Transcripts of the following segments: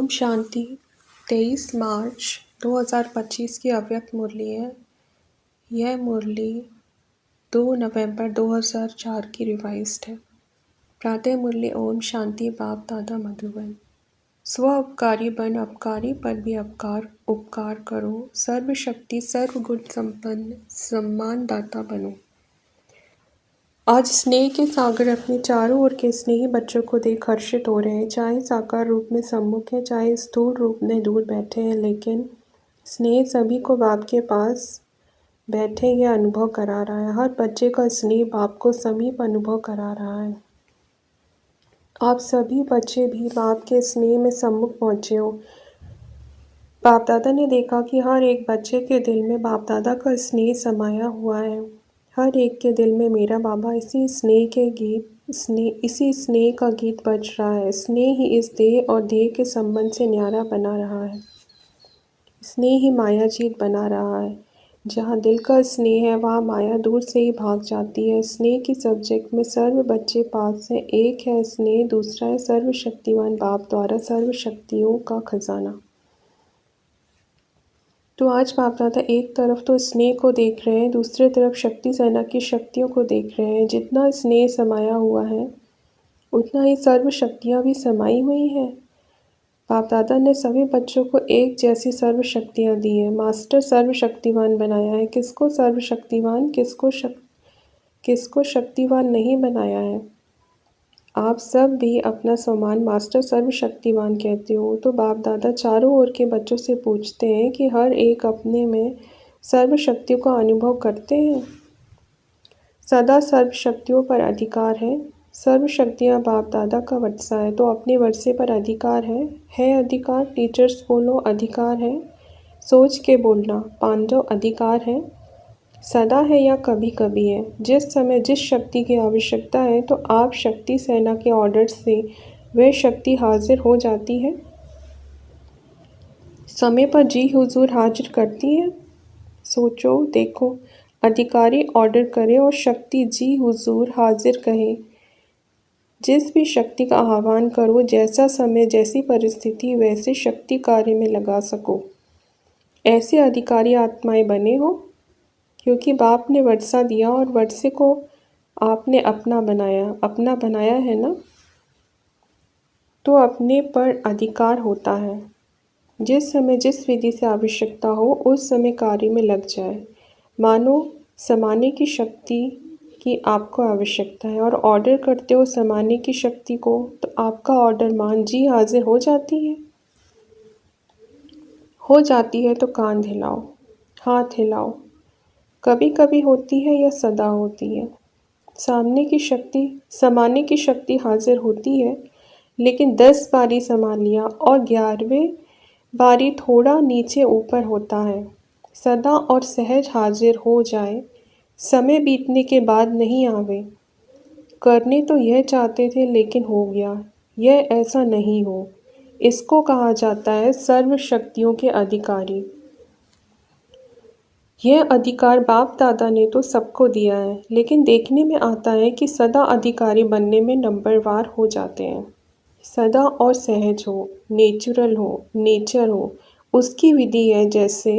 ओम शांति। 23 मार्च 2025 की अव्यक्त मुरली है। यह मुरली 2 नवंबर 2004 की रिवाइज्ड है। प्रातः मुरली ओम शांति बाप दादा मधुबन। स्व उपकारी बन अपकारी पर भी उपकार करो। सर्वशक्ति सर्वगुण संपन्न सम्मान दाता बनो। आज स्नेह के सागर अपने चारों ओर के स्नेही बच्चों को देख हर्षित हो रहे हैं। चाहे साकार रूप में सम्मुख है, चाहे स्थूल रूप में दूर बैठे हैं, लेकिन स्नेह सभी को बाप के पास बैठे यह अनुभव करा रहा है। हर बच्चे का स्नेह बाप को समीप अनुभव करा रहा है। आप सभी बच्चे भी बाप के स्नेह में सम्मुख पहुँचे हो। बाप दादा ने देखा कि हर एक बच्चे के दिल में बाप दादा का स्नेह समाया हुआ है। हर एक के दिल में मेरा बाबा इसी स्नेह का गीत बज रहा है। स्नेह ही इस देह और देह के संबंध से न्यारा बना रहा है। स्नेह ही माया जीत बना रहा है। जहाँ दिल का स्नेह है वहाँ माया दूर से ही भाग जाती है। स्नेह की सब्जेक्ट में सर्व बच्चे पास है। एक है स्नेह, दूसरा है सर्वशक्तिवान बाप द्वारा सर्व शक्तियों का खजाना। तो आज बाप दादा एक तरफ तो स्नेह को देख रहे हैं, दूसरी तरफ शक्ति सेना की शक्तियों को देख रहे हैं। जितना स्नेह समाया हुआ है उतना ही सर्व शक्तियाँ भी समाई हुई हैं। बाप दादा ने सभी बच्चों को एक जैसी सर्व शक्तियाँ दी हैं। मास्टर सर्वशक्तिवान बनाया है। किसको सर्वशक्तिवान, किसको शक्तिवान नहीं बनाया है। आप सब भी अपना सम्मान मास्टर सर्वशक्तिवान कहते हो। तो बाप दादा चारों ओर के बच्चों से पूछते हैं कि हर एक अपने में सर्वशक्तियों का अनुभव करते हैं। सदा सर्वशक्तियों पर अधिकार है। सर्वशक्तियाँ बाप दादा का वर्षा है, तो अपने वर्षे पर अधिकार है अधिकार। टीचर्स बोलो अधिकार है। सोच के बोलना पांडव अधिकार है। सदा है या कभी कभी है। जिस समय जिस शक्ति की आवश्यकता है तो आप शक्ति सेना के ऑर्डर से वह शक्ति हाजिर हो जाती है। समय पर जी हुजूर हाजिर करती है। सोचो देखो, अधिकारी ऑर्डर करे और शक्ति जी हुजूर हाजिर कहे। जिस भी शक्ति का आह्वान करो, जैसा समय जैसी परिस्थिति वैसे शक्ति कार्य में लगा सको, ऐसे अधिकारी आत्माएं बने हो। क्योंकि बाप ने वर्षा दिया और वर्षे को आपने अपना बनाया है ना, तो अपने पर अधिकार होता है। जिस समय जिस विधि से आवश्यकता हो उस समय कार्य में लग जाए। मानो समाने की शक्ति की आपको आवश्यकता है और ऑर्डर करते हो समाने की शक्ति को, तो आपका ऑर्डर मान जी हाजिर हो जाती है तो कान हिलाओ, हाथ हिलाओ। कभी कभी होती है या सदा होती है। समाने की शक्ति हाजिर होती है, लेकिन 10 बारी समा लिया और 11वें बारी थोड़ा नीचे ऊपर होता है। सदा और सहज हाजिर हो जाए, समय बीतने के बाद नहीं आवे। करने तो यह चाहते थे लेकिन हो गया, यह ऐसा नहीं हो। इसको कहा जाता है सर्व शक्तियों के अधिकारी। यह अधिकार बाप दादा ने तो सबको दिया है, लेकिन देखने में आता है कि सदा अधिकारी बनने में नंबरवार हो जाते हैं। सदा और सहज हो, नेचर हो, उसकी विधि है। जैसे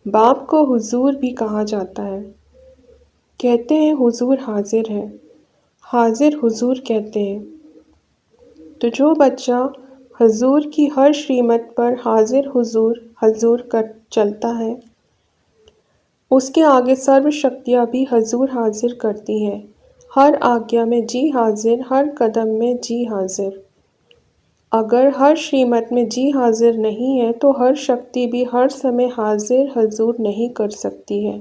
बाप को हुजूर भी कहा जाता है। कहते हैं हुजूर हाजिर है, हाजिर हुजूर कहते हैं। तो जो बच्चा हुजूर की हर श्रीमत पर हाजिर हुजूर कर चलता है, उसके आगे सर्व शक्तियाँ भी हजूर हाजिर करती हैं। हर आज्ञा में जी हाजिर, हर कदम में जी हाजिर। अगर हर श्रीमत में जी हाजिर नहीं है तो हर शक्ति भी हर समय हाजिर हजूर नहीं कर सकती है।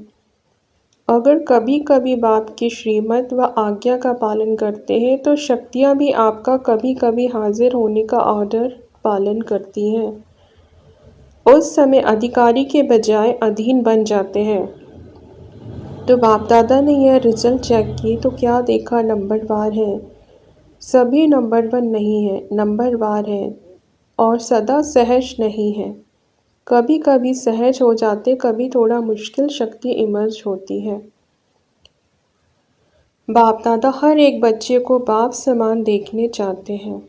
अगर कभी कभी बाप की श्रीमत व आज्ञा का पालन करते हैं तो शक्तियाँ भी आपका कभी कभी हाजिर होने का ऑर्डर पालन करती हैं। उस समय अधिकारी के बजाय अधीन बन जाते हैं। तो बाप दादा ने यह रिजल्ट चेक की तो क्या देखा, नंबरवार है। सभी नंबर 1 नहीं है, नंबरवार है और सदा सहज नहीं है। कभी कभी सहज हो जाते, कभी थोड़ा मुश्किल शक्ति इमर्ज होती है। बाप दादा हर एक बच्चे को बाप समान देखने चाहते हैं।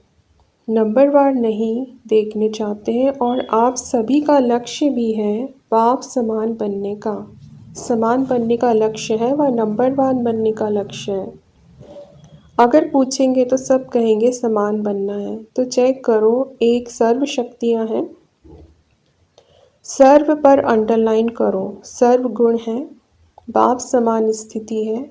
नंबरवार नहीं देखने चाहते हैं और आप सभी का लक्ष्य भी है बाप समान बनने का। समान बनने का लक्ष्य है व नंबरवान बनने का लक्ष्य है। अगर पूछेंगे तो सब कहेंगे समान बनना है। तो चेक करो, एक सर्व शक्तियाँ हैं, सर्व पर अंडरलाइन करो, सर्व गुण है, बाप समान स्थिति है।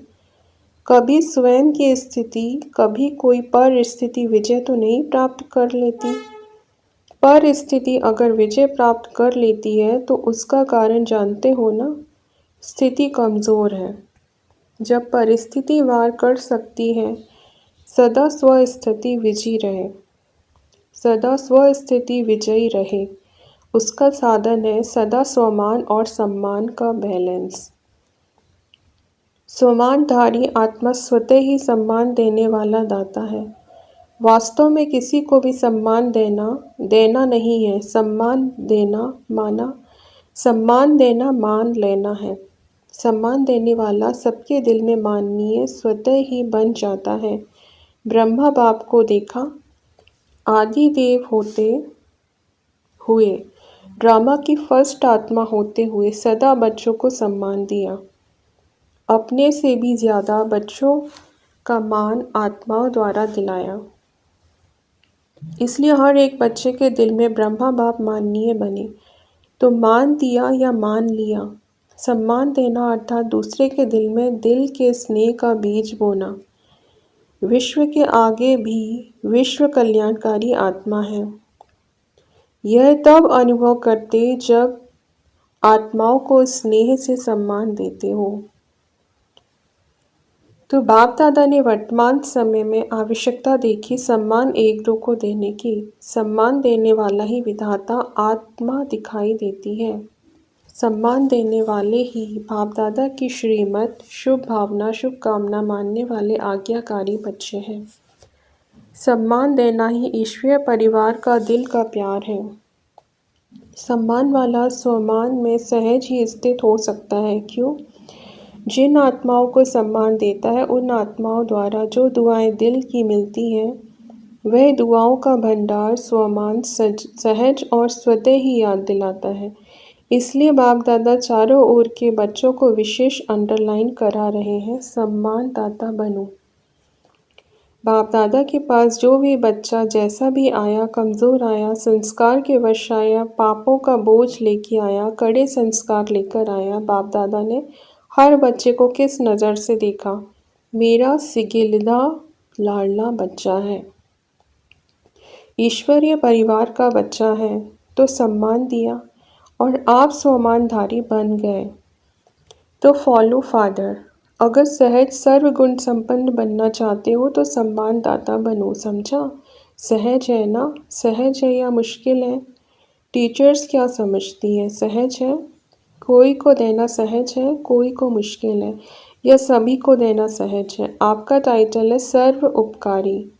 कभी स्वयं की स्थिति, कभी कोई पर स्थिति विजय तो नहीं प्राप्त कर लेती। पर स्थिति अगर विजय प्राप्त कर लेती है तो उसका कारण जानते हो ना, स्थिति कमज़ोर है। जब परिस्थिति वार कर सकती है, सदा स्वस्थिति विजयी रहे, सदा स्वस्थिति विजयी रहे, उसका साधन है सदा स्वमान और सम्मान का बैलेंस। स्वमानधारी आत्मा स्वतः ही सम्मान देने वाला दाता है। वास्तव में किसी को भी सम्मान देना नहीं है, सम्मान देना मान लेना है। सम्मान देने वाला सबके दिल में माननीय स्वतः ही बन जाता है। ब्रह्मा बाप को देखा, आदि देव होते हुए, ड्रामा की फर्स्ट आत्मा होते हुए सदा बच्चों को सम्मान दिया। अपने से भी ज़्यादा बच्चों का मान आत्माओं द्वारा दिलाया। इसलिए हर एक बच्चे के दिल में ब्रह्मा बाप माननीय बने। तो मान दिया या मान लिया। सम्मान देना अर्थात दूसरे के दिल में दिल के स्नेह का बीज बोना। विश्व के आगे भी विश्व कल्याणकारी आत्मा है। यह तब अनुभव करते जब आत्माओं को स्नेह से सम्मान देते हो। तो बाप दादा ने वर्तमान समय में आवश्यकता देखी सम्मान एक दो को देने की। सम्मान देने वाला ही विधाता आत्मा दिखाई देती है। सम्मान देने वाले ही बाप दादा की श्रीमत, शुभ भावना, शुभ कामना मानने वाले आज्ञाकारी बच्चे हैं। सम्मान देना ही ईश्वरीय परिवार का दिल का प्यार है। सम्मान वाला स्वमान में सहज ही स्थित हो सकता है। क्यों? जिन आत्माओं को सम्मान देता है उन आत्माओं द्वारा जो दुआएं दिल की मिलती हैं, वह दुआओं का भंडार स्वमान सहज और स्वतः ही याद दिलाता है। इसलिए बाप दादा चारों ओर के बच्चों को विशेष अंडरलाइन करा रहे हैं, सम्मान दाता बनो। बाप दादा के पास जो भी बच्चा जैसा भी आया, कमज़ोर आया, संस्कार के वश आया, पापों का बोझ लेके आया, कड़े संस्कार लेकर आया, बाप दादा ने हर बच्चे को किस नज़र से देखा? मेरा सिगिलदा लाडला बच्चा है, ईश्वरीय परिवार का बच्चा है, तो सम्मान दिया और आप स्वमानधारी बन गए। तो फॉलो फादर। अगर सहज सर्वगुण संपन्न बनना चाहते हो तो सम्मान दाता बनो। समझा? सहज है ना? सहज है या मुश्किल है? टीचर्स क्या समझती हैं? सहज है? कोई को देना सहज है, कोई को मुश्किल है, या सभी को देना सहज है। आपका टाइटल है सर्व उपकारी,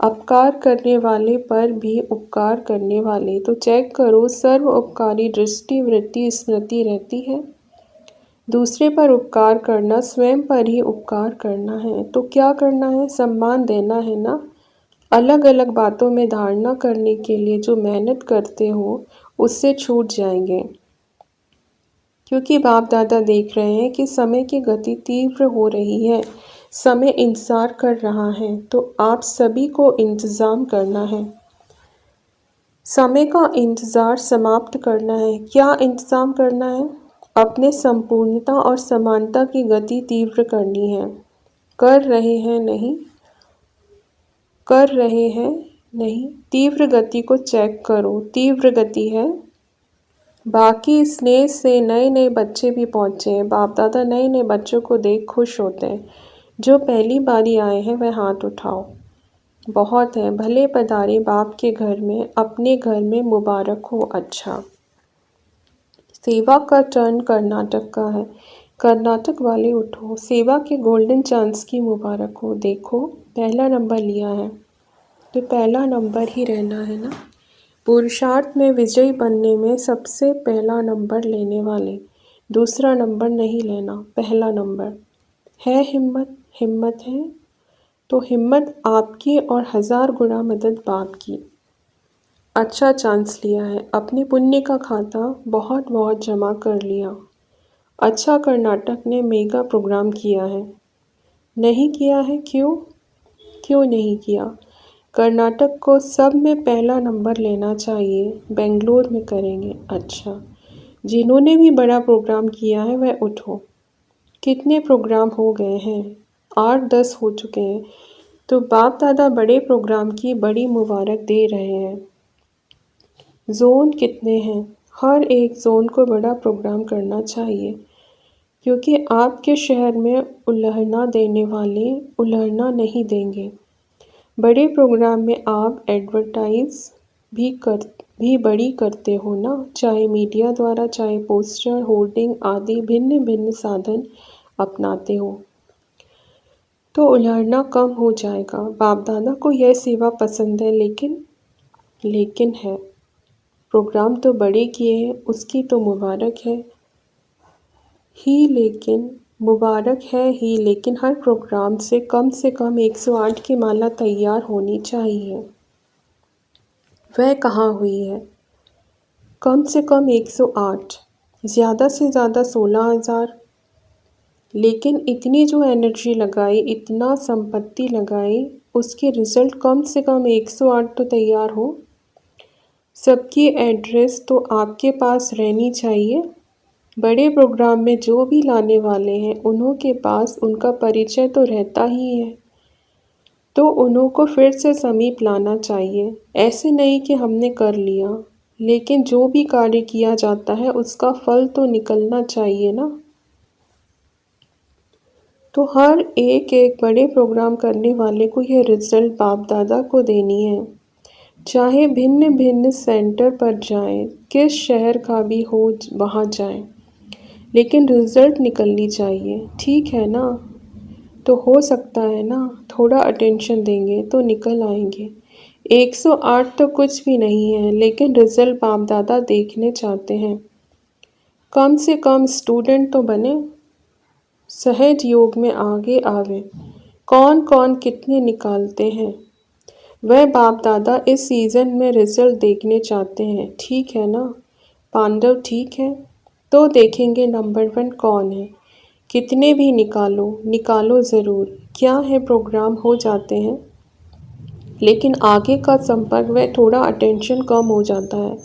अपकार करने वाले पर भी उपकार करने वाले। तो चेक करो, सर्व उपकारी दृष्टि वृत्ति स्मृति रहती है। दूसरे पर उपकार करना स्वयं पर ही उपकार करना है। तो क्या करना है? सम्मान देना है ना। अलग अलग बातों में धारणा करने के लिए जो मेहनत करते हो उससे छूट जाएंगे, क्योंकि बाप दादा देख रहे हैं कि समय की गति तीव्र हो रही है, समय इंतज़ार कर रहा है। तो आप सभी को इंतज़ाम करना है, समय का इंतज़ार समाप्त करना है। क्या इंतज़ाम करना है? अपने संपूर्णता और समानता की गति तीव्र करनी है। कर रहे हैं नहीं, कर रहे हैं नहीं, तीव्र गति को चेक करो, तीव्र गति है। बाकी स्नेह से नए नए बच्चे भी पहुँचे हैं। बाप दादा नए नए बच्चों को देख खुश होते हैं। जो पहली बारी आए हैं वह हाथ उठाओ। बहुत है, भले पधारे बाप के घर में, अपने घर में मुबारक हो। अच्छा, सेवा का टर्न कर्नाटक का है। कर्नाटक वाले उठो, सेवा के गोल्डन चांस की मुबारक हो। देखो पहला नंबर लिया है तो पहला नंबर ही रहना है ना। पुरुषार्थ में विजयी बनने में सबसे पहला नंबर लेने वाले, दूसरा नंबर नहीं लेना, पहला नंबर है। हिम्मत, हिम्मत है तो हिम्मत आपकी और 1000 गुना मदद बाप की। अच्छा चांस लिया है, अपने पुण्य का खाता बहुत बहुत जमा कर लिया। अच्छा कर्नाटक ने मेगा प्रोग्राम किया है। नहीं किया है क्यों? क्यों नहीं किया? कर्नाटक को सब में पहला नंबर लेना चाहिए, बेंगलोर में करेंगे। अच्छा, जिन्होंने भी बड़ा प्रोग्राम किया है वह उठो। कितने प्रोग्राम हो गए हैं? 8-10 हो चुके हैं। तो बाप दादा बड़े प्रोग्राम की बड़ी मुबारक दे रहे हैं। ज़ोन कितने हैं? हर एक ज़ोन को बड़ा प्रोग्राम करना चाहिए, क्योंकि आपके शहर में उल्हना देने वाले उल्हना नहीं देंगे। बड़े प्रोग्राम में आप एडवर्टाइज भी बड़ी करते हो ना, चाहे मीडिया द्वारा, चाहे पोस्टर, होर्डिंग आदि भिन्न भिन्न साधन अपनाते हो, तो उल्हड़ना कम हो जाएगा। बाप दादा को यह सेवा पसंद है, लेकिन है, प्रोग्राम तो बड़े किए हैं, उसकी तो मुबारक है ही, लेकिन हर प्रोग्राम से कम 108 की माला तैयार होनी चाहिए। वह कहाँ हुई है? कम से कम 108, ज़्यादा से ज़्यादा 16,000। लेकिन इतनी जो एनर्जी लगाई, इतना संपत्ति लगाई, उसके रिजल्ट कम से कम 108 तो तैयार हो। सबकी एड्रेस तो आपके पास रहनी चाहिए। बड़े प्रोग्राम में जो भी लाने वाले हैं, उन्हों के पास उनका परिचय तो रहता ही है, तो उन्हों को फिर से समीप लाना चाहिए। ऐसे नहीं कि हमने कर लिया, लेकिन जो भी कार्य किया जाता है उसका फल तो निकलना चाहिए ना। तो हर एक एक बड़े प्रोग्राम करने वाले को यह रिजल्ट बाप दादा को देनी है, चाहे भिन्न भिन्न सेंटर पर जाएं, किस शहर का भी हो वहाँ जाएं, लेकिन रिजल्ट निकलनी चाहिए। ठीक है ना? तो हो सकता है ना, थोड़ा अटेंशन देंगे तो निकल आएंगे। 108 तो कुछ भी नहीं है, लेकिन रिजल्ट बाप दादा देखने चाहते हैं। कम से कम स्टूडेंट तो बने, सहज योग में आगे आवे। कौन कौन कितने निकालते हैं, वह बाप दादा इस सीज़न में रिजल्ट देखने चाहते हैं। ठीक है ना पांडव? ठीक है, तो देखेंगे नंबर 1 कौन है। कितने भी निकालो ज़रूर। क्या है, प्रोग्राम हो जाते हैं, लेकिन आगे का संपर्क व थोड़ा अटेंशन कम हो जाता है,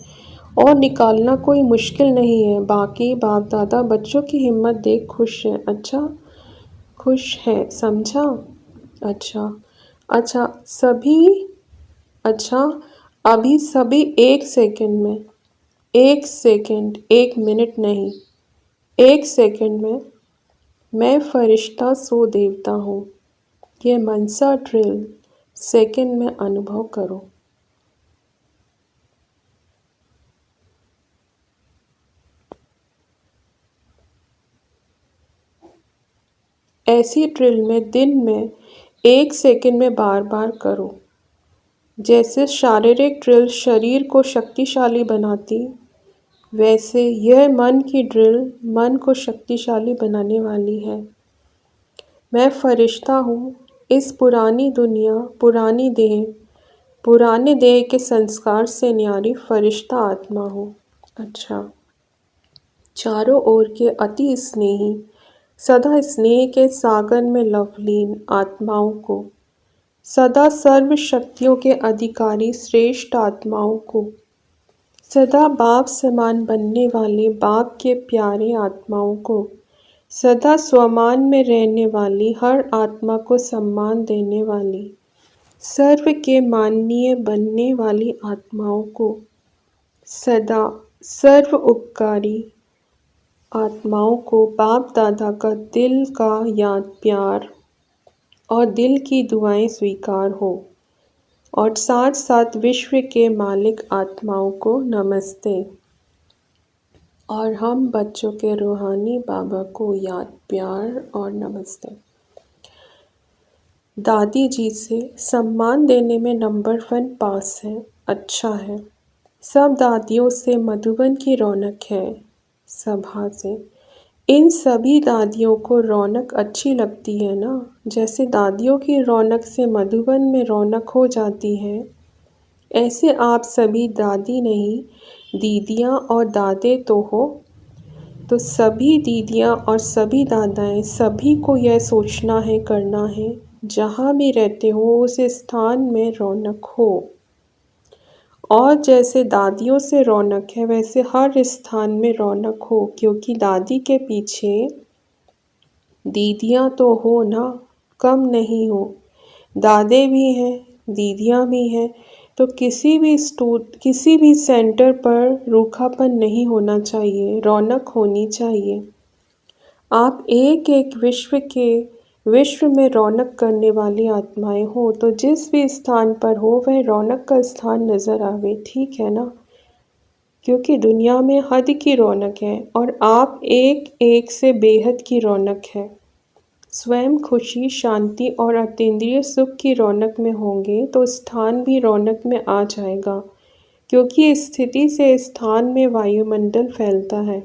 और निकालना कोई मुश्किल नहीं है। बाकी बाप दादा बच्चों की हिम्मत देख खुश हैं। अच्छा, खुश है, समझा? अच्छा अच्छा सभी अच्छा, अभी सभी 1 सेकंड में, 1 सेकंड, 1 मिनट नहीं, 1 सेकंड में। मैं फरिश्ता सो देवता हूँ। ये मनसा ड्रिल सेकंड में अनुभव करो। ऐसी ड्रिल में दिन में 1 सेकंड में बार बार करो। जैसे शारीरिक ड्रिल शरीर को शक्तिशाली बनाती, वैसे यह मन की ड्रिल मन को शक्तिशाली बनाने वाली है। मैं फरिश्ता हूँ, इस पुरानी दुनिया, पुराने देह के संस्कार से न्यारी फरिश्ता आत्मा हूँ। अच्छा, चारों ओर के अति स्नेही, सदा स्नेह के सागर में लवलीन आत्माओं को, सदा सर्व शक्तियों के अधिकारी श्रेष्ठ आत्माओं को, सदा बाप समान बनने वाले बाप के प्यारे आत्माओं को, सदा स्वमान में रहने वाली हर आत्मा को सम्मान देने वाली, सर्व के माननीय बनने वाली आत्माओं को, सदा सर्व उपकारी आत्माओं को बाप दादा का दिल का याद प्यार और दिल की दुआएं स्वीकार हो, और साथ साथ विश्व के मालिक आत्माओं को नमस्ते। और हम बच्चों के रूहानी बाबा को याद प्यार और नमस्ते। दादी जी से सम्मान देने में नंबर 1 पास है। अच्छा है। सब दादियों से मधुबन की रौनक है। सभा से इन सभी दादियों को रौनक अच्छी लगती है ना, जैसे दादियों की रौनक से मधुबन में रौनक हो जाती है, ऐसे आप सभी दादी नहीं, दीदियाँ और दादे तो हो। तो सभी दीदियाँ और सभी दादाएँ सभी को यह सोचना है, करना है, जहाँ भी रहते हो उस स्थान में रौनक हो। और जैसे दादियों से रौनक है वैसे हर स्थान में रौनक हो, क्योंकि दादी के पीछे दीदियाँ तो हो ना, कम नहीं हो। दादे भी हैं, दीदियाँ भी हैं, तो किसी भी सेंटर पर रूखापन नहीं होना चाहिए, रौनक होनी चाहिए। आप एक विश्व में रौनक करने वाली आत्माएं हो, तो जिस भी स्थान पर हो वह रौनक का स्थान नज़र आवे, ठीक है ना? क्योंकि दुनिया में हद की रौनक है और आप एक से बेहद की रौनक है। स्वयं खुशी, शांति और अतीन्द्रिय सुख की रौनक में होंगे तो स्थान भी रौनक में आ जाएगा, क्योंकि स्थिति से स्थान में वायुमंडल फैलता है।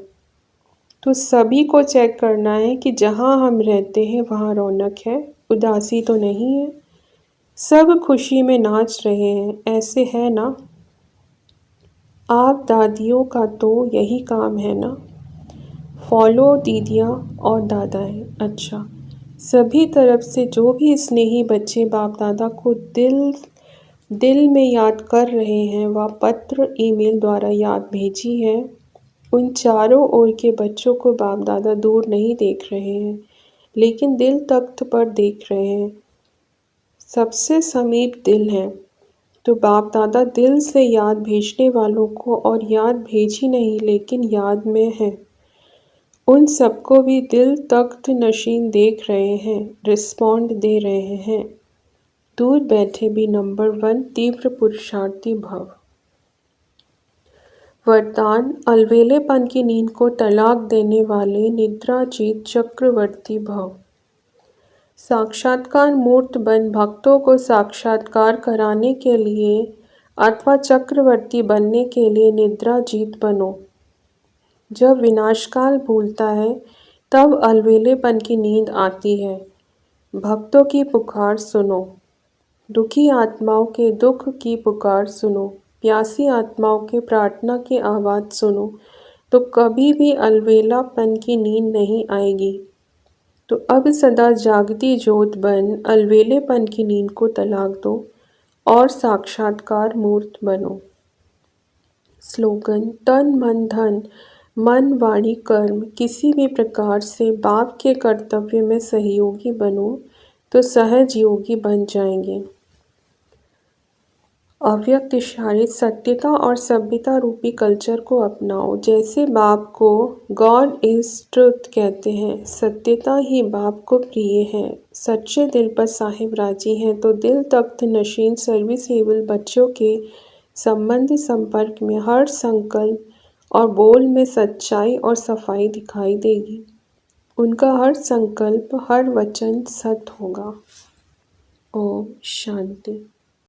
तो सभी को चेक करना है कि जहाँ हम रहते हैं वहाँ रौनक है, उदासी तो नहीं है। सब खुशी में नाच रहे हैं, ऐसे है ना? आप दादियों का तो यही काम है ना? फॉलो दीदियाँ और दादाएँ। अच्छा, सभी तरफ से जो भी स्नेही बच्चे बाप दादा को दिल में याद कर रहे हैं, वह पत्र ईमेल द्वारा याद भेजी है। उन चारों ओर के बच्चों को बाप दादा दूर नहीं देख रहे हैं, लेकिन दिल तख्त पर देख रहे हैं। सबसे समीप दिल है। तो बाप दादा दिल से याद भेजने वालों को और याद भेजी नहीं लेकिन याद में है, उन सबको भी दिल तख्त नशीन देख रहे हैं, रिस्पॉन्ड दे रहे हैं। दूर बैठे भी नंबर 1 तीव्र पुरुषार्थी भव। वरदान अलवेलेपन की नींद को तलाक देने वाले निद्राजीत चक्रवर्ती भव। साक्षात्कार मूर्त बन भक्तों को साक्षात्कार कराने के लिए अथवा चक्रवर्ती बनने के लिए निद्राजीत बनो। जब विनाशकाल भूलता है तब अलवेलेपन की नींद आती है। भक्तों की पुकार सुनो, दुखी आत्माओं के दुख की पुकार सुनो, प्यासी आत्माओं के प्रार्थना की आवाज़ सुनो, तो कभी भी अलवेलापन की नींद नहीं आएगी। तो अब सदा जागती ज्योत बन अलवेलेपन की नींद को तलाक दो और साक्षात्कार मूर्त बनो। स्लोगन तन मन धन, मन वाणी कर्म किसी भी प्रकार से बाप के कर्तव्य में सहयोगी बनो तो सहज योगी बन जाएंगे। अव्यक्त इशारे सत्यता और सभ्यता रूपी कल्चर को अपनाओ। जैसे बाप को गॉड इज ट्रुथ कहते हैं, सत्यता ही बाप को प्रिय है। सच्चे दिल पर साहिब राजी हैं तो दिल तख्त नशीन सर्विसेबल बच्चों के संबंध संपर्क में हर संकल्प और बोल में सच्चाई और सफाई दिखाई देगी। उनका हर संकल्प, हर वचन सत्य होगा। ओम शांति।